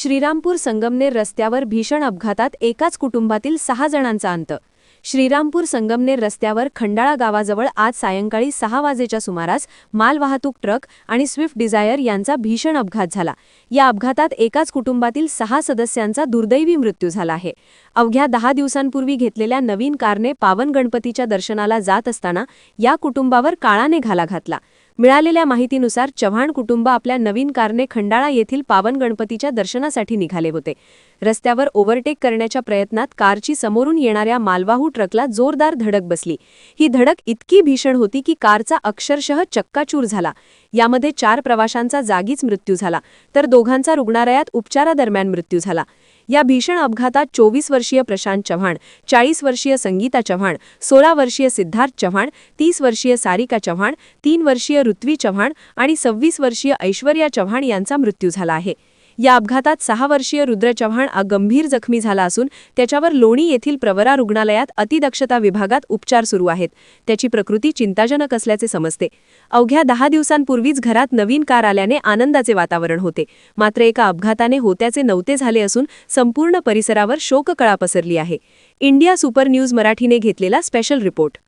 श्रीरामपूर संगमनेर रस्त्यावर भीषण अपघातात एकाच कुटुंबातील 6 जणांचा अंत। श्रीरामपूर संगमनेर रस्त्यावर खंडाळा गावाजवळ आज सायंकाळी 6 वाजेच्या सुमारास मालवाहतूक ट्रक आणि स्विफ्ट डिझायर यांचा भीषण अपघात झाला। या अपघातात एकाच कुटुंबातील 6 सदस्यांचा दुर्दैवी मृत्यू झाला आहे। अवघ्या 10 दिवसांपूर्वी घेतलेल्या नवीन कारने पावन गणपतीच्या दर्शनाला जात असताना या कुटुंबावर काळाने घाला घातला। मिळालेल्या माहितीनुसार चव्हाण कुटुंब आपल्या नवीन कारने खंडाळा येथील पावन गणपतीच्या दर्शनासाठी निघाले होते। रस्त्यावर ओव्हरटेक करण्याच्या प्रयत्नात कारची समोरून येणाऱ्या मालवाहू ट्रकला जोरदार धडक बसली। ही धडक इतकी भीषण होती की कारचा अक्षरशः चक्काचूर झाला। यामध्ये 4 प्रवाशांचा जागीच मृत्यू झाला, तर दोघांचा रुग्णालयात उपचारादरम्यान मृत्यू झाला। या भीषण अपघातात 24 वर्षीय प्रशांत चव्हाण, 40 वर्षीय संगीता चव्हाण, 16 वर्षीय सिद्धार्थ चव्हाण, 30 वर्षीय सारिका चव्हाण, 3 वर्षीय ऋत्वी चव्हाण आणि 26 वर्षीय ऐश्वर्या चव्हाण यांचा मृत्यू झाला आहे। या अपघातात 6 वर्षीय रुद्र चव्हाण गंभीर जखमी झाला असून त्याच्यावर लोणी येथील प्रवरा रुग्णालयात अतिदक्षता विभागात उपचार सुरू आहेत। त्याची प्रकृती चिंताजनक असल्याचे समजते। अवघ्या 10 दिवसांपूर्वीच घरात नवीन कार आल्याने आनंदाचे वातावरण होते, मात्र एका अपघाताने होत्याचे नव्हते झाले असून संपूर्ण परिसरावर शोककळा पसरली आहे। इंडिया सुपर न्यूज मराठीने घेतलेला स्पेशल रिपोर्ट।